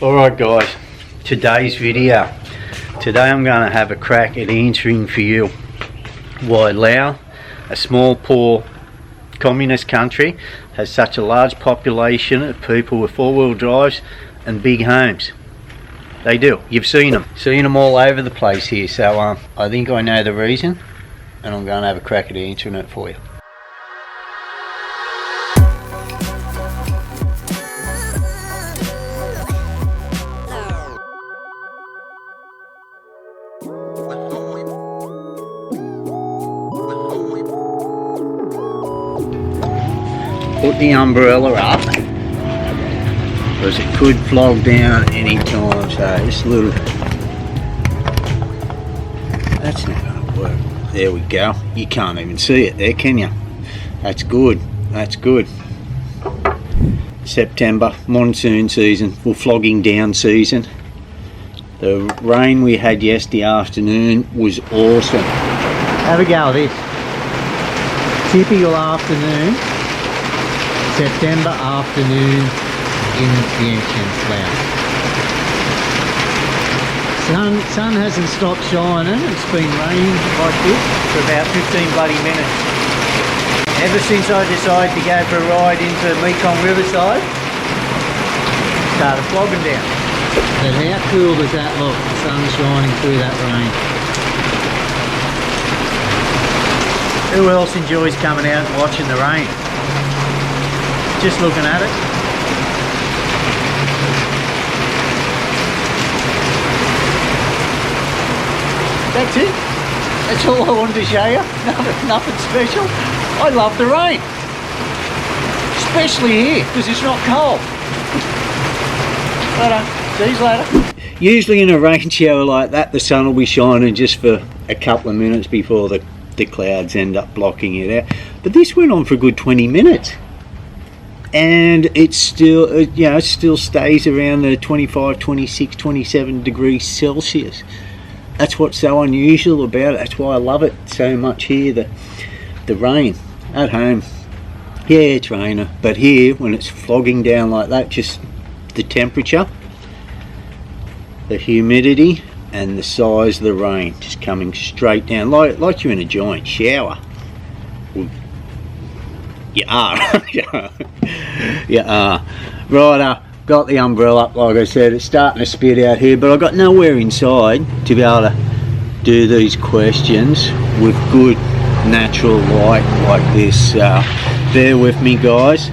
Alright guys, today's video. Today I'm going to have a crack at answering for you why Laos, a small poor communist country, has such a large population of people with four-wheel drives and big homes. They do. You've seen them all over the place here. So I think I know the reason, and I'm going to have a crack at answering it for you. Put the umbrella up because it could flog down any time. So this little, that's not going to work. There we go. You can't even see it there, can you? That's good. That's good. September, monsoon season, full flogging down season. The rain we had yesterday afternoon was awesome. Have a go at this. Typical afternoon. September afternoon in Vientiane Laos. Sun hasn't stopped shining. It's been raining like this for about 15 bloody minutes. Ever since I decided to go for a ride into Mekong Riverside, started flogging down. But how cool does that look? The sun shining through that rain. Who else enjoys coming out and watching the rain? Just looking at it. That's it. That's all I wanted to show you. Nothing special. I love the rain. Especially here, because it's not cold. See you later. Usually in a rain shower like that, the sun will be shining just for a couple of minutes before the clouds end up blocking it out. But this went on for a good 20 minutes. And it's still, it still stays around the 25, 26, 27 degrees Celsius. That's what's so unusual about it. That's why I love it so much here. The rain at home, yeah, it's raining, but here when it's flogging down like that, just the temperature, the humidity, and the size of the rain just coming straight down, like you're in a giant shower. You are. You are. Right, got the umbrella up, like I said. It's starting to spit out here, but I've got nowhere inside to be able to do these questions with good natural light like this. Bear with me, guys.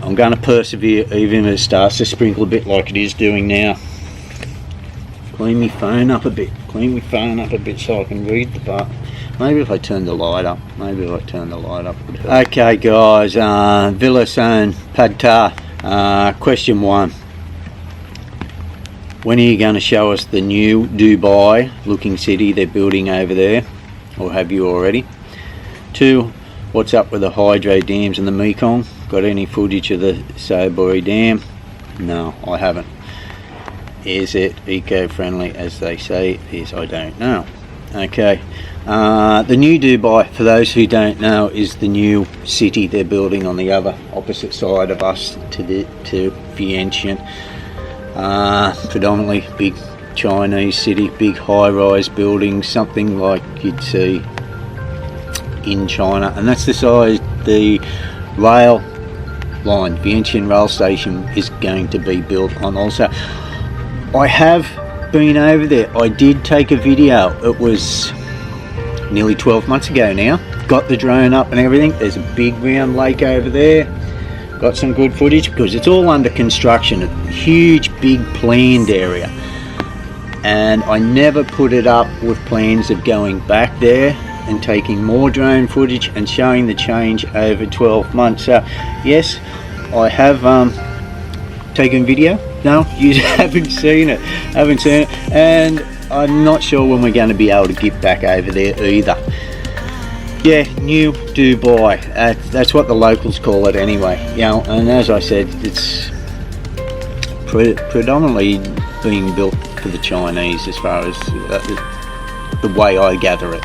I'm going to persevere even if it starts to sprinkle a bit like it is doing now. Clean my phone up a bit. So I can read the part. Maybe if I turn the light up. Okay guys, Villa Son Pad Thar, question 1. When are you going to show us the new Dubai looking city they're building over there? Or have you already? 2. What's up with the hydro dams in the Mekong? Got any footage of the S.E.Asia dam? No, I haven't. Is it eco-friendly as they say it is? I don't know. Okay, the new Dubai, for those who don't know, is the new city they're building on the other opposite side of us to Vientiane. Predominantly big Chinese city, big high-rise buildings, something like you'd see in China, and that's the size the rail line, Vientiane rail station, is going to be built on also. I have been over there. I did take a video. It was nearly 12 months ago now. Got the drone up and everything. There's a big round lake over there. Got some good footage because it's all under construction. A huge big planned area, and I never put it up with plans of going back there and taking more drone footage and showing the change over 12 months. So yes, I have taken video. No, you haven't seen it, and I'm not sure when we're going to be able to get back over there either. Yeah, new Dubai, that's what the locals call it anyway. And as I said, it's predominantly being built for the Chinese as far as the way I gather it.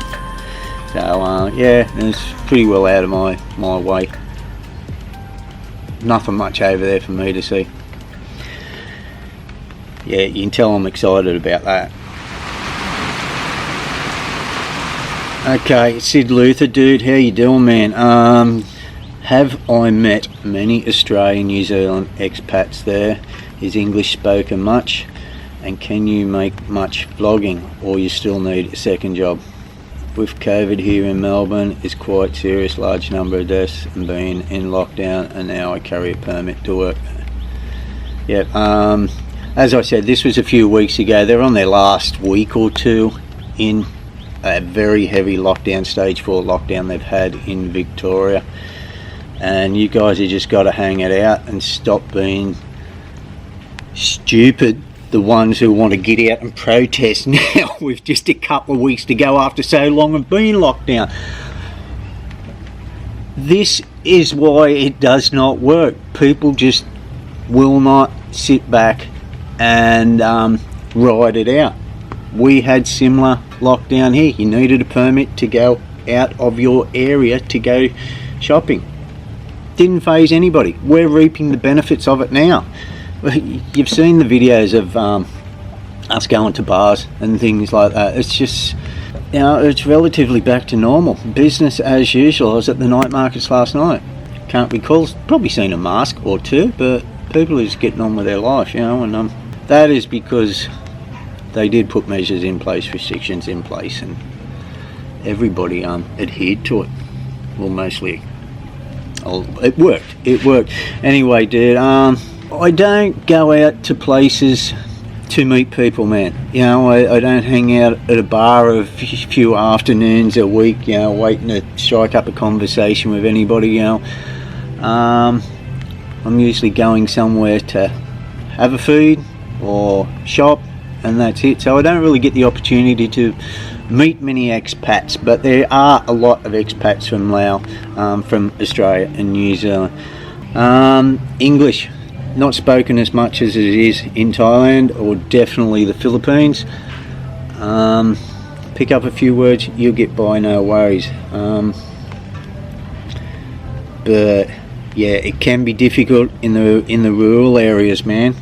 So yeah, it's pretty well out of my way. Nothing much over there for me to see. yeah, you can tell I'm excited about that. Okay, Sid Luther, dude, how you doing, man? Have I met many Australian, New Zealand expats there? Is English spoken much? And can you make much vlogging, or you still need a second job? With COVID here in Melbourne, it's quite serious, large number of deaths and being in lockdown, and now I carry a permit to work. Yeah, as I said, this was a few weeks ago. They're on their last week or two in a very heavy lockdown, stage 4 lockdown they've had in Victoria. And you guys have just got to hang it out and stop being stupid, the ones who want to get out and protest now with just a couple of weeks to go after so long of being locked down. This is why it does not work. People just will not sit back and ride it out. We had similar lockdown here. You needed a permit to go out of your area to go shopping. Didn't faze anybody. We're reaping the benefits of it now. You've seen the videos of us going to bars and things like that. It's just, you know, it's relatively back to normal. Business as usual. I was at the night markets last night. Can't recall, probably seen a mask or two, but people are just getting on with their life, you know, and that is because they did put measures in place, restrictions in place, and everybody adhered to it. Well, mostly. It worked. Anyway, dude, I don't go out to places to meet people, man. You know, I don't hang out at a bar a few afternoons a week, you know, waiting to strike up a conversation with anybody, you know. I'm usually going somewhere to have a feed or shop, and that's it. So I don't really get the opportunity to meet many expats, but there are a lot of expats from Laos, from Australia and New Zealand. English, not spoken as much as it is in Thailand or definitely the Philippines. Pick up a few words, you'll get by, no worries. But yeah, it can be difficult in the rural areas, man.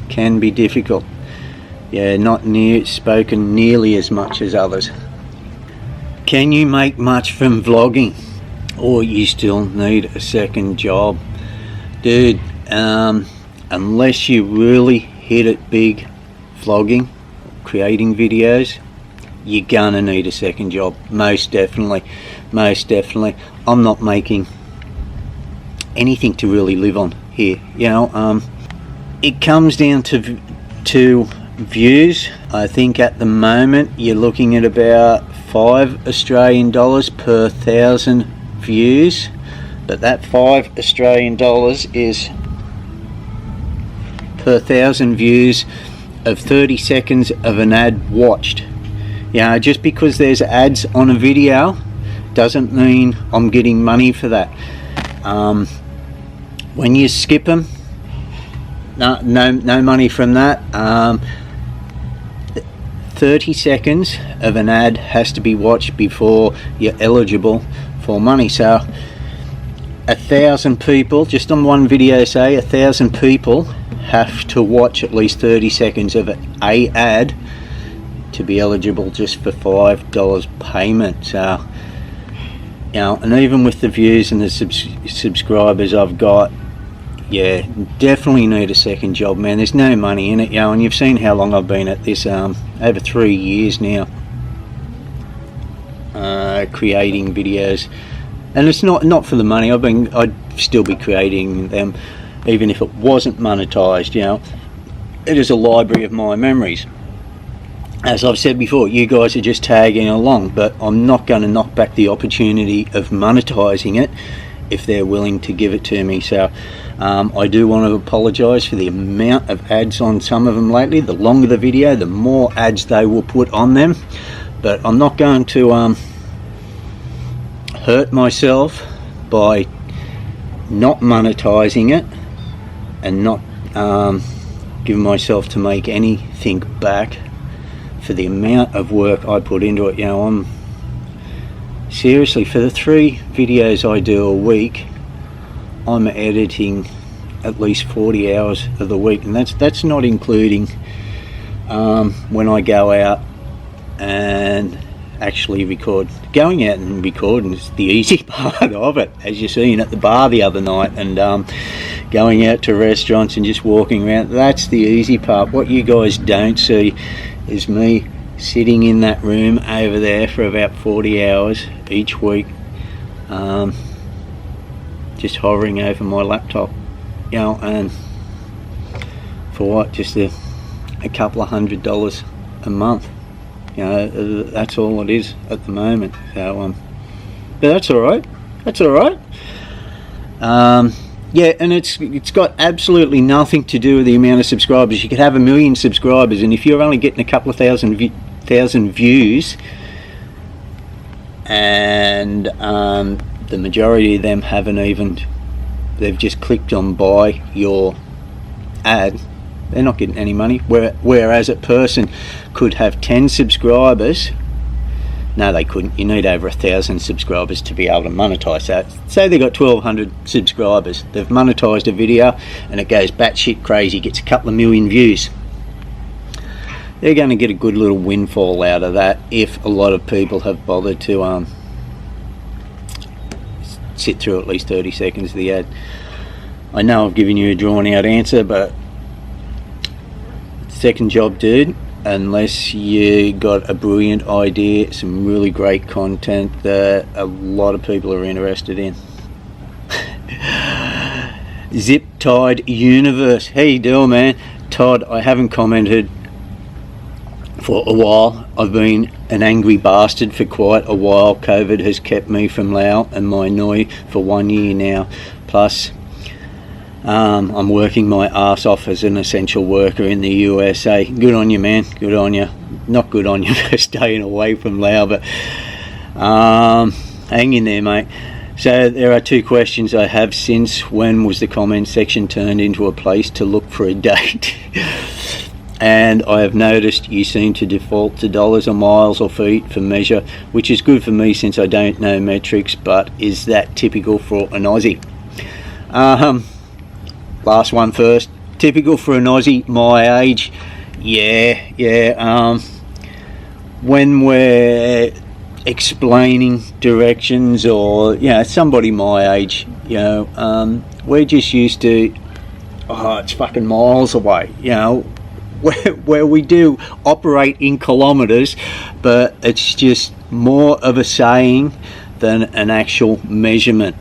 Can be difficult. Yeah, not spoken nearly as much as others. Can you make much from vlogging, or you still need a second job? Dude, unless you really hit it big vlogging, creating videos, you're gonna need a second job. Most definitely. I'm not making anything to really live on here, you know. It comes down to views. I think at the moment you're looking at about $5 Australian per 1,000 views, but that $5 Australian is per 1,000 views of 30 seconds of an ad watched. You know, just because there's ads on a video doesn't mean I'm getting money for that. When you skip them, no money from that. 30 seconds of an ad has to be watched before you're eligible for money. So 1,000 people, just on one video, say 1,000 people have to watch at least 30 seconds of an ad to be eligible just for $5 payment. So, you know, and even with the views and the subscribers I've got, yeah, definitely need a second job, man. There's no money in it, you know, and you've seen how long I've been at this, over 3 years now, creating videos, and it's not for the money. I'd still be creating them even if it wasn't monetized, you know. It is a library of my memories. As I've said before, you guys are just tagging along, but I'm not going to knock back the opportunity of monetizing it if they're willing to give it to me. So I do want to apologize for the amount of ads on some of them lately. The longer the video, the more ads they will put on them, but I'm not going to hurt myself by not monetizing it and not giving myself to make anything back for the amount of work I put into it. You know, I'm seriously, for the 3 videos I do a week, I'm editing at least 40 hours of the week, and that's not including when I go out and actually record. Going out and recording is the easy part of it, as you seen at the bar the other night, and going out to restaurants and just walking around. That's the easy part. What you guys don't see is me sitting in that room over there for about 40 hours each week, just hovering over my laptop, you know, and for what, just a couple of $100 a month. You know, that's all it is at the moment. So, but that's all right. That's all right. Yeah, and it's got absolutely nothing to do with the amount of subscribers. You could have 1 million subscribers, and if you're only getting a couple of thousand views, and the majority of them they've just clicked on buy your ad, they're not getting any money. Whereas a person could have 10 subscribers. No, they couldn't. You need over 1,000 subscribers to be able to monetize that. Say they got 1,200 subscribers. They've monetized a video and it goes batshit crazy, gets a couple of million views. They're going to get a good little windfall out of that if a lot of people have bothered to sit through at least 30 seconds of the ad. I know I've given you a drawn out answer, but second job, dude, unless you got a brilliant idea, some really great content that a lot of people are interested in. Zip Tied Universe, how you doing, man? Todd, I haven't commented for a while. I've been an angry bastard for quite a while. COVID has kept me from Laos and my Noi for 1 year now. Plus, I'm working my ass off as an essential worker in the USA. Good on you, man. Good on you. Not good on you for staying away from Laos, but hang in there, mate. So there are 2 questions I have. Since when was the comment section turned into a place to look for a date? And I have noticed you seem to default to dollars or miles or feet for measure, which is good for me since I don't know metrics, but is that typical for an Aussie? Last one first. Typical for an Aussie my age? Yeah. When we're explaining directions, or somebody my age, we're just used to, it's fucking miles away, where we do operate in kilometers, but it's just more of a saying than an actual measurement,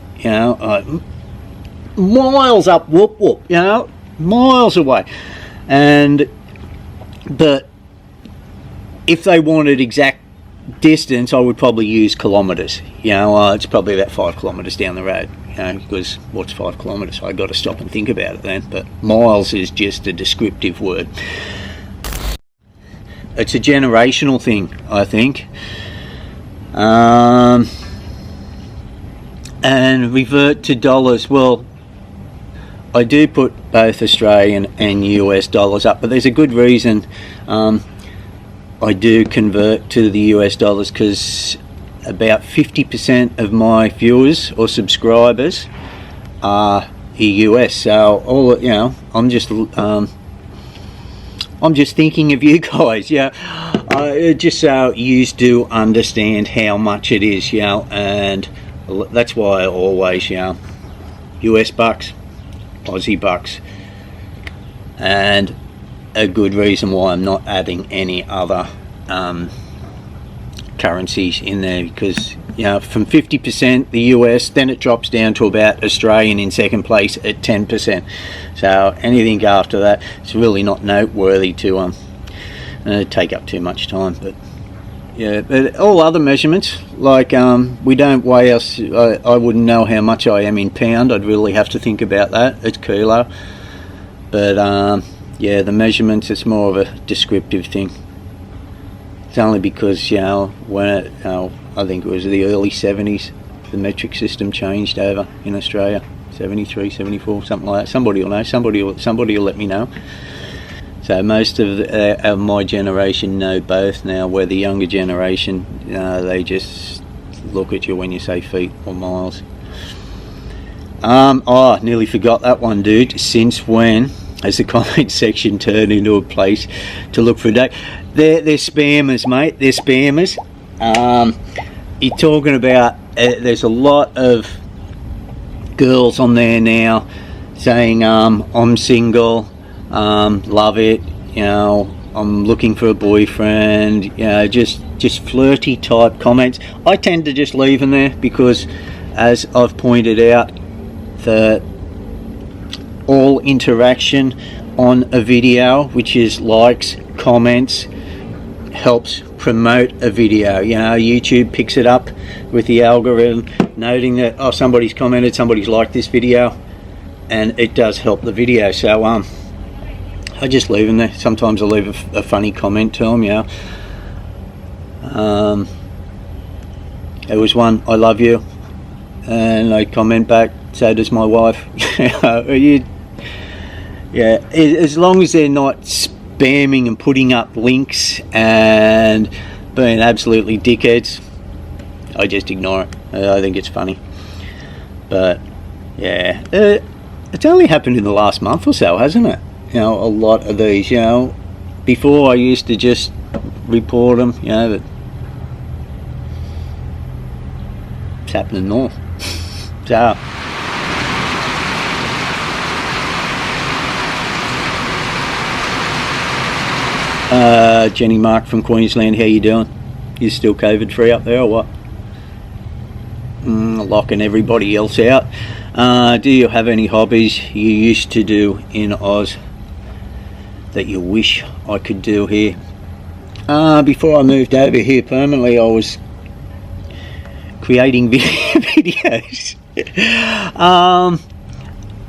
miles up, whoop whoop, miles away. But if they wanted exact distance, I would probably use kilometers. It's probably about 5 kilometers down the road, because what's 5 kilometers? I got to stop and think about it then. But miles is just a descriptive word. It's a generational thing, I think. And revert to dollars. Well, I do put both Australian and US dollars up, but there's a good reason I do convert to the US dollars, because about 50% of my viewers or subscribers are US. So I'm just thinking of you guys, just so you do understand how much it is, and that's why I always, US bucks, Aussie bucks, and a good reason why I'm not adding any other currencies in there, because from 50% the US, then it drops down to about Australian in second place at 10%. So anything after that, it's really not noteworthy to take up too much time. But but all other measurements, like we don't weigh us. I wouldn't know how much I am in pound. I'd really have to think about that. It's kilo, but the measurements, it's more of a descriptive thing. It's only because when I think it was the early 70s, the metric system changed over in Australia. 73, 74, something like that. Somebody will know. Somebody will let me know. So most of my generation know both now, where the younger generation, they just look at you when you say feet or miles. Oh, nearly forgot that one, dude. Since when has the comment section turned into a place to look for a date? They're spammers, mate. They're spammers. You're talking about, there's a lot of girls on there now saying, I'm single, love it, you know, I'm looking for a boyfriend, you know, just flirty type comments. I tend to just leave them there because, as I've pointed out, that all interaction on a video, which is likes, comments, helps promote a video. You know, YouTube picks it up with the algorithm, noting that, oh, somebody's commented, somebody's liked this video, and it does help the video. So I just leave them there. Sometimes I leave a funny comment to them, you know. There was one, I love you, and I comment back, so does my wife. Yeah, as long as they're not spamming and putting up links and being absolutely dickheads, I just ignore it. I think it's funny. But yeah, it's only happened in the last month or so, hasn't it? You know, a lot of these, you know. Before I used to just report them, you know, but it's happening more. So Jenny Mark from Queensland, how you doing? You still COVID free up there or what? Locking everybody else out. Do you have any hobbies you used to do in Oz that you wish I could do here? Before I moved over here permanently, I was creating videos.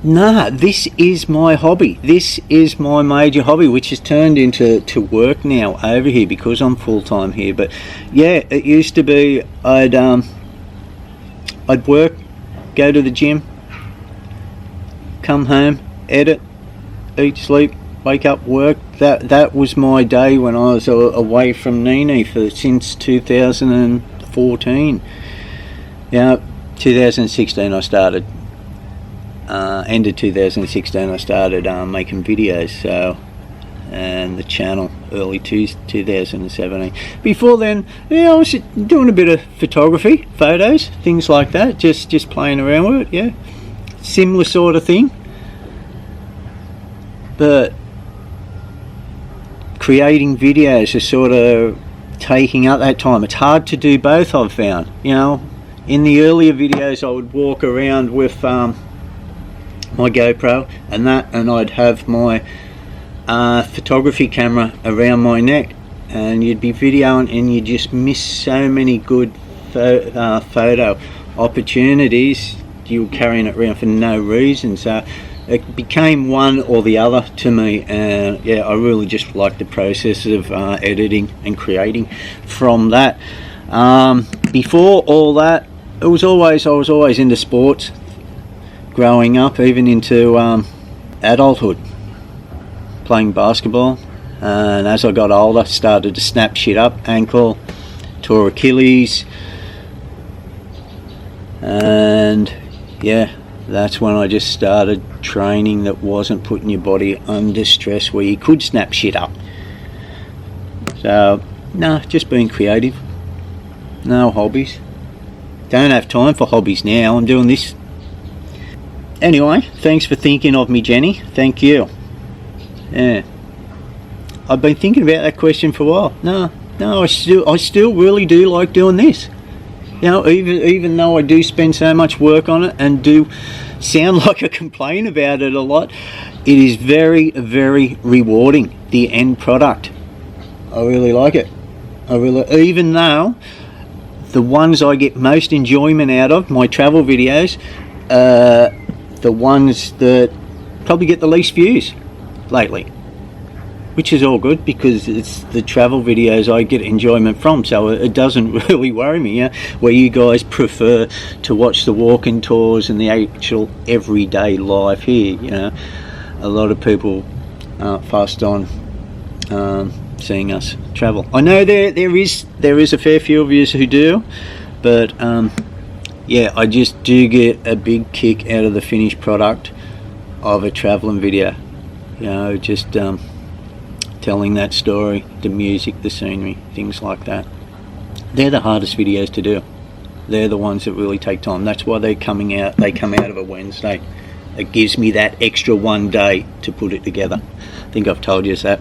Nah, this is my hobby. This is my major hobby, which has turned into work now over here because I'm full-time here. But yeah, it used to be I'd work, go to the gym, come home, edit, eat, sleep, wake up, work. That was my day when I was away from Neenee since 2014. Yeah, 2016 I started. End of 2016 I started making videos, so, and the channel early 2017. Before then, yeah, I was doing a bit of photography, photos, things like that, just playing around with it. Yeah, similar sort of thing, but creating videos is sort of taking up that time. It's hard to do both, I've found. You know, in the earlier videos I would walk around with my GoPro and I'd have my photography camera around my neck, and you'd be videoing and you'd just miss so many good photo opportunities. You were carrying it around for no reason, so it became one or the other to me. And yeah, I really just like the process of editing and creating from that. Before all that, I was always into sports growing up, even into adulthood, playing basketball. And as I got older, started to snap shit up, ankle, tore Achilles, and yeah, that's when I just started training that wasn't putting your body under stress where you could snap shit up. So no, just being creative. No hobbies. Don't have time for hobbies now. I'm doing this. Anyway, thanks for thinking of me, Jenny. Thank you. Yeah, I've been thinking about that question for a while. No, I still really do like doing this. You know, even though I do spend so much work on it and do sound like I complain about it a lot, it is very, very rewarding, the end product. I really like it. Even though the ones I get most enjoyment out of, my travel videos, the ones that probably get the least views lately, which is all good because it's the travel videos I get enjoyment from, so it doesn't really worry me. Yeah, where you guys prefer to watch the walking tours and the actual everyday life here, you know, a lot of people aren't fussed on seeing us travel. I know there is a fair few of you who do, but yeah, I just do get a big kick out of the finished product of a travelling video. You know, just telling that story, the music, the scenery, things like that. They're the hardest videos to do. They're the ones that really take time. That's why they come out of a Wednesday. It gives me that extra one day to put it together. I think I've told you that.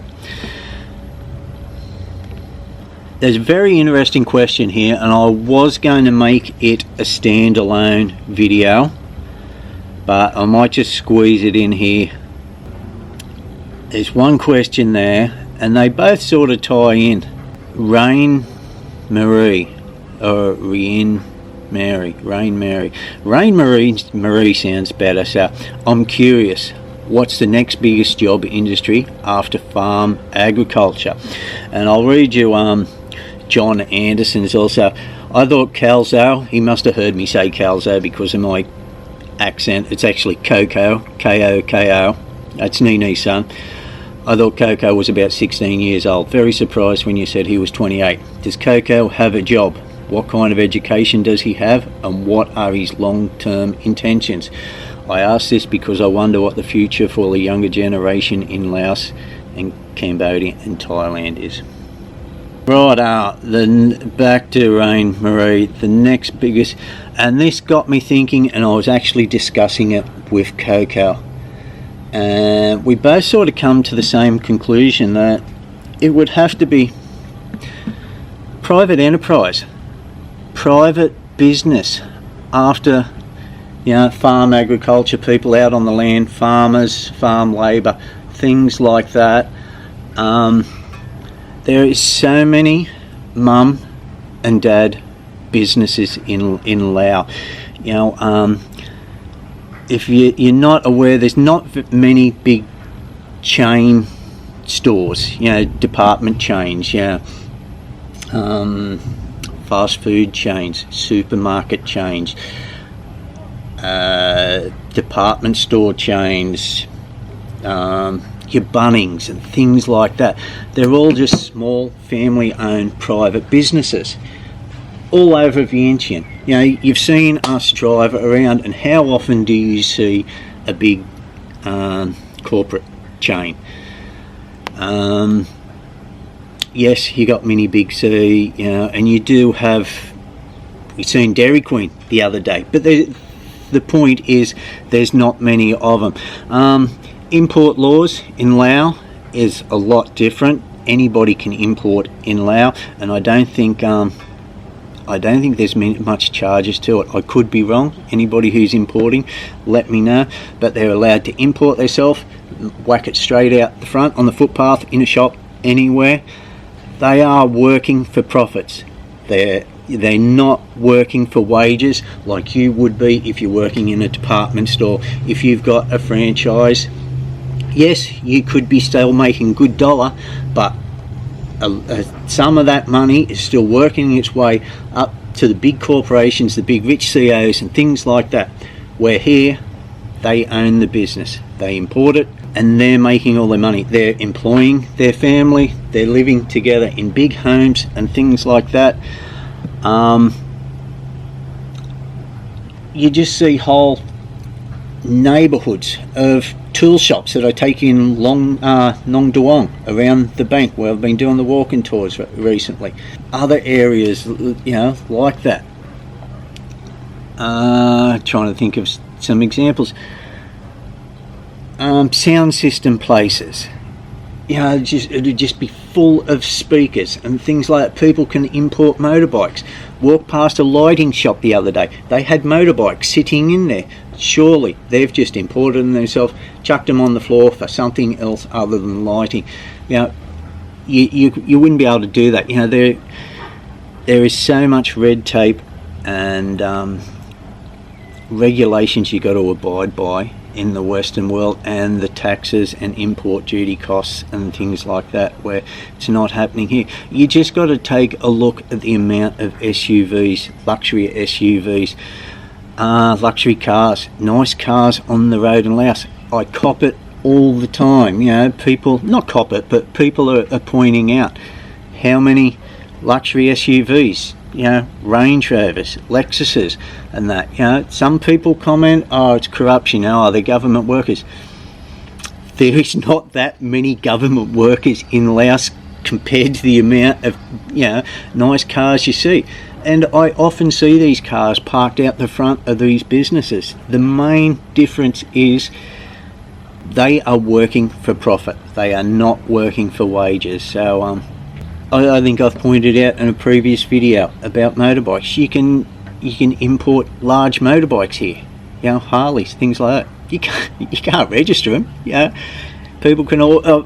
There's a very interesting question here, and I was going to make it a standalone video, but I might just squeeze it in here. There's one question there, and they both sort of tie in. Rain Marie, or Rien Mary, Rain Mary. Rain Marie sounds better, so I'm curious, what's the next biggest job industry after farm agriculture? And I'll read you John Anderson's also. I thought Calzo, he must have heard me say Calzo because of my accent. It's actually Coco, K-O-K-O. That's Neenee's son. I thought Coco was about 16 years old. Very surprised when you said he was 28. Does Coco have a job? What kind of education does he have, and what are his long-term intentions? I ask this because I wonder what the future for the younger generation in Laos and Cambodia and Thailand is. Right, then back to Rain Marie, the next biggest, and this got me thinking, and I was actually discussing it with Coco, and we both sort of come to the same conclusion that it would have to be private enterprise, private business after, you know, farm agriculture, people out on the land, farmers, farm labour, things like that. There is so many mum and dad businesses in Laos. You know, if you're not aware, there's not many big chain stores, you know, department chains, you know, fast food chains, supermarket chains, department store chains, your Bunnings and things like that. They're all just small family owned private businesses all over Vientiane. You know, you've seen us drive around, and how often do you see a big corporate chain? Yes, you got Mini Big C, you know, and you do have, we seen Dairy Queen the other day, but the point is there's not many of them. Import laws in Laos is a lot different. Anybody can import in Laos, and I don't think there's much charges to it. I could be wrong. Anybody who's importing, let me know. But they're allowed to import themselves, whack it straight out the front on the footpath, in a shop, anywhere. They are working for profits. They're not working for wages like you would be if you're working in a department store. If you've got a franchise, yes, you could be still making good dollar, but some of that money is still working its way up to the big corporations, the big rich CEOs and things like that, where here they own the business, they import it, and they're making all their money. They're employing their family, they're living together in big homes and things like that. You just see whole neighbourhoods of tool shops that I take in Nong Duong around the bank, where I've been doing the walking tours recently. Other areas, you know, like that. Trying to think of some examples. Sound system places, you know, it'd just be full of speakers and things like that. People can import motorbikes. Walked past a lighting shop the other day. They had motorbikes sitting in there. Surely they've just imported them themselves, chucked them on the floor for something else other than lighting. You know, you wouldn't be able to do that. You know, there is so much red tape and regulations you got to abide by in the Western world, and the taxes and import duty costs and things like that, where it's not happening here. You just got to take a look at the amount of SUVs, luxury SUVs, luxury cars, nice cars on the road in Laos. I cop it all the time. You know, people, not cop it, but people are pointing out how many luxury SUVs Range Rovers, Lexuses, and that. Some people comment, oh, it's corruption, oh, they're government workers. There is not that many government workers in Laos compared to the amount of nice cars you see. And I often see these cars parked out the front of these businesses. The main difference is they are working for profit. They are not working for wages. So I think I've pointed out in a previous video about motorbikes. You can import large motorbikes here. Harleys, things like that. You can't register them. People can all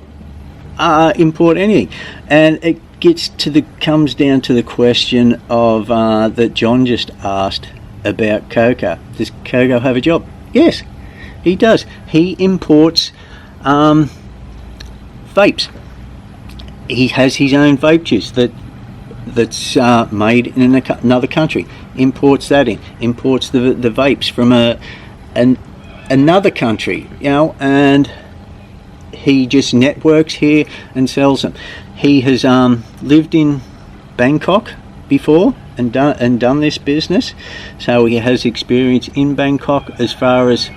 import anything, and it comes down to the question of that John just asked about Coco. Does Coco have a job? Yes, he does. He imports vapes. He has his own vape juice that's made in another country. Imports that in. Imports the vapes from another country. And he just networks here and sells them. He has lived in Bangkok before and done this business, so he has experience in Bangkok as far as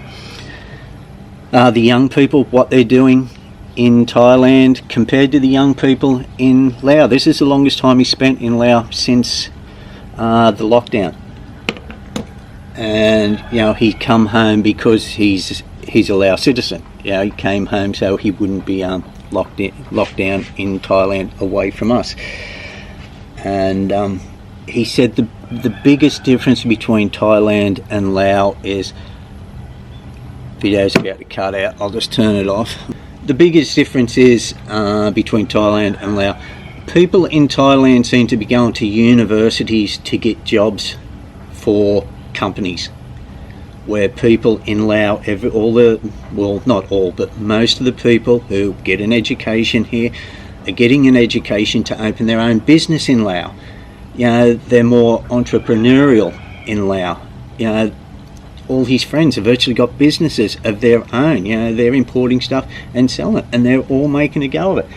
the young people, what they're doing in Thailand compared to the young people in Laos. This is the longest time he spent in Laos since the lockdown, and he come home because he's a Laos citizen. He came home so he wouldn't be locked down in Thailand away from us. And he said the biggest difference between Thailand and Laos is, video's about to cut out, I'll just turn it off. The biggest difference is between Thailand and Laos. People in Thailand seem to be going to universities to get jobs for companies, where people in Laos, not all, but most of the people who get an education here are getting an education to open their own business in Laos. They're more entrepreneurial in Laos. All his friends have virtually got businesses of their own. They're importing stuff and selling it, and they're all making a go of it.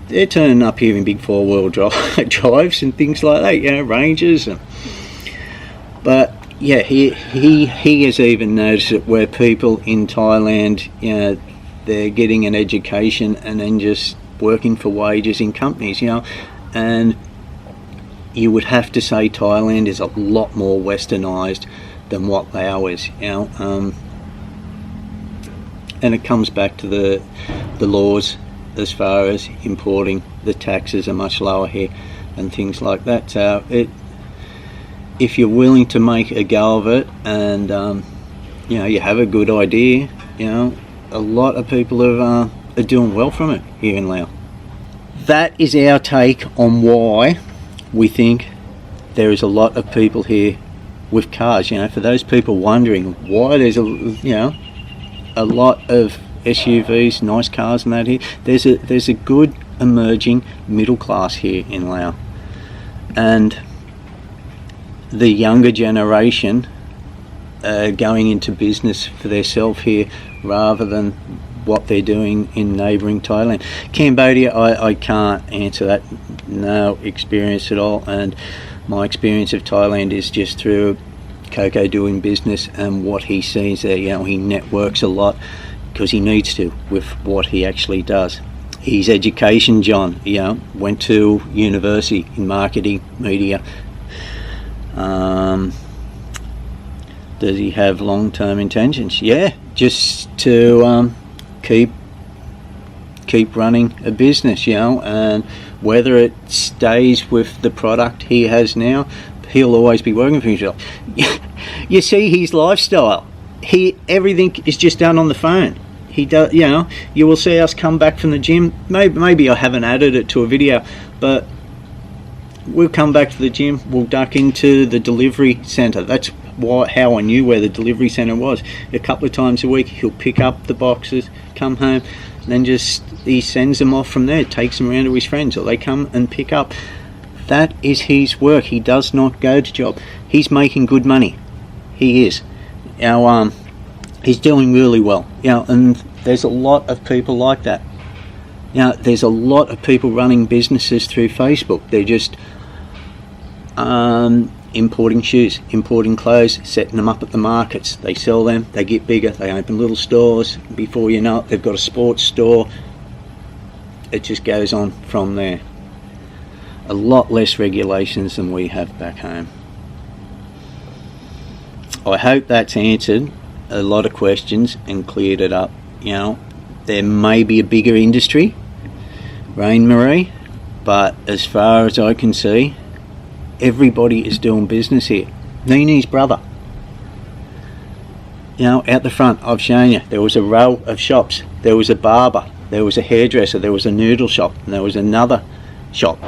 They're turning up here in big four-wheel drives and things like that, Rangers. But yeah, he has even noticed it where people in Thailand, they're getting an education and then just working for wages in companies, and you would have to say Thailand is a lot more westernized than what Laos is, and it comes back to the laws as far as importing. The taxes are much lower here and things like that. So if you're willing to make a go of it, and you have a good idea, a lot of people are doing well from it here in Laos. That is our take on why we think there is a lot of people here with cars. For those people wondering why there's a lot of SUVs, nice cars and that here, there's a good emerging middle class here in Laos, and the younger generation going into business for themselves here rather than what they're doing in neighbouring Thailand. Cambodia, I can't answer that, no experience at all, and my experience of Thailand is just through Coco doing business and what he sees there. He networks a lot because he needs to with what he actually does. His education, John, went to university in marketing, media. Does he have long-term intentions? Yeah, just to keep running a business, and whether it stays with the product he has now, he'll always be working for himself. You see his lifestyle. Everything is just done on the phone. He does, you will see us come back from the gym. Maybe I haven't added it to a video, but we'll come back to the gym, we'll duck into the delivery centre. That's how I knew where the delivery centre was. A couple of times a week he'll pick up the boxes, come home, and then he sends them off from there, takes them around to his friends, or they come and pick up. That is his work. He does not go to job. He's making good money. He is. He's doing really well. And there's a lot of people like that. There's a lot of people running businesses through Facebook. They're just importing shoes, importing clothes, setting them up at the markets. They sell them, they get bigger, they open little stores. Before you know it, they've got a sports store. It just goes on from there. A lot less regulations than we have back home. I hope that's answered a lot of questions and cleared it up. You know, there may be a bigger industry, Rain Marie, but as far as I can see, everybody is doing business here. Neenee's brother, you know, out the front, I've shown you, there was a row of shops. There was a barber, there was a hairdresser, there was a noodle shop, and there was another shop.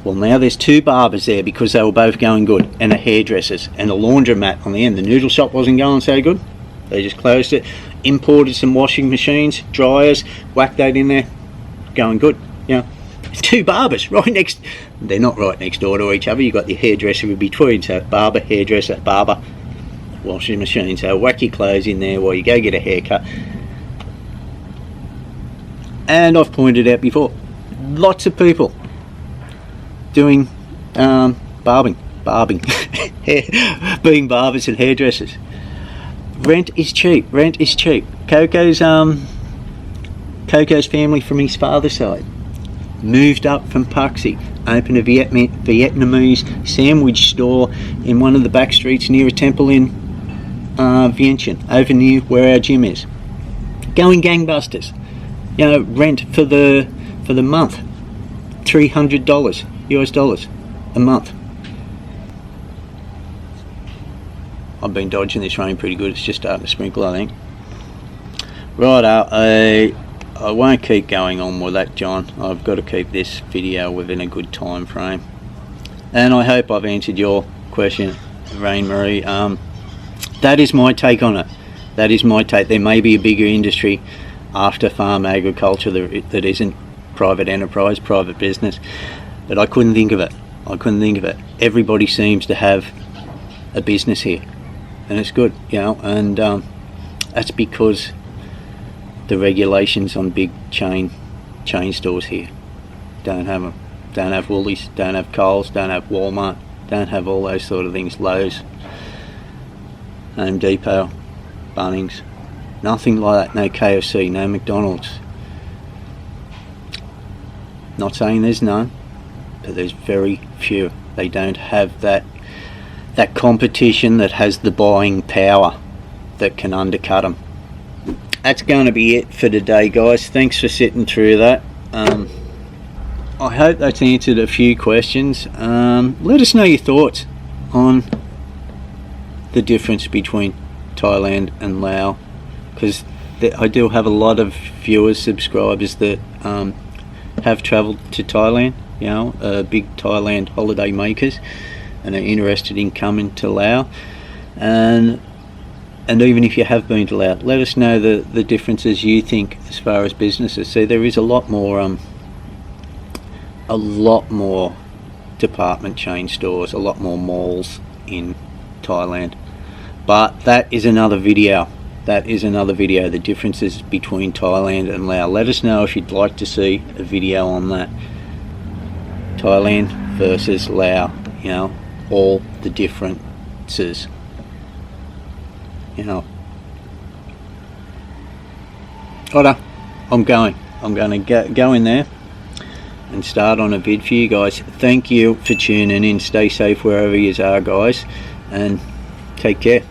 Well, now there's 2 barbers there because they were both going good, and a hairdresser's and a laundromat on the end. The noodle shop wasn't going so good. They just closed it, imported some washing machines, dryers, whacked that in there, going good. You know, 2 barbers right next, they're not right next door to each other. You've got the hairdresser in between, so barber, hairdresser, barber, washing machine. So whack your clothes in there while you go get a haircut. And I've pointed out before, lots of people doing barbing, being barbers and hairdressers. Rent is cheap. Coco's family from his father's side moved up from Puxi, opened a Vietnamese sandwich store in one of the back streets near a temple in Vientiane, over near where our gym is. Going gangbusters. You know, rent for the month, $300 US dollars a month. I've been dodging this rain pretty good. It's just starting to sprinkle, I think. Righto, I won't keep going on with that, John. I've got to keep this video within a good time frame. And I hope I've answered your question, Rain Marie. That is my take on it. That is my take. There may be a bigger industry after farm agriculture that isn't private enterprise, private business. But I couldn't think of it. Everybody seems to have a business here. And it's good, you know, and that's because the regulations on big chain stores here don't have them. Don't have Woolies, don't have Coles, don't have Walmart, don't have all those sort of things. Lowe's, Home Depot, Bunnings, nothing like that. No KFC, no McDonald's. Not saying there's none, but there's very few. They don't have that competition that has the buying power that can undercut them. That's going to be it for today, guys. Thanks for sitting through that. I hope that's answered a few questions. Let us know your thoughts on the difference between Thailand and Laos, because I do have a lot of viewers, subscribers that have travelled to Thailand, you know, big Thailand holiday makers, and are interested in coming to Laos. And even if you have been to Laos, let us know the differences you think as far as businesses. See, there is a lot more department chain stores, a lot more malls in Thailand. But that is another video. The differences between Thailand and Laos. Let us know if you'd like to see a video on that. Thailand versus Laos, you know, all the differences. You know, I'm going to go in there and start on a vid for you guys. Thank you for tuning in. Stay safe wherever you are, guys, and take care.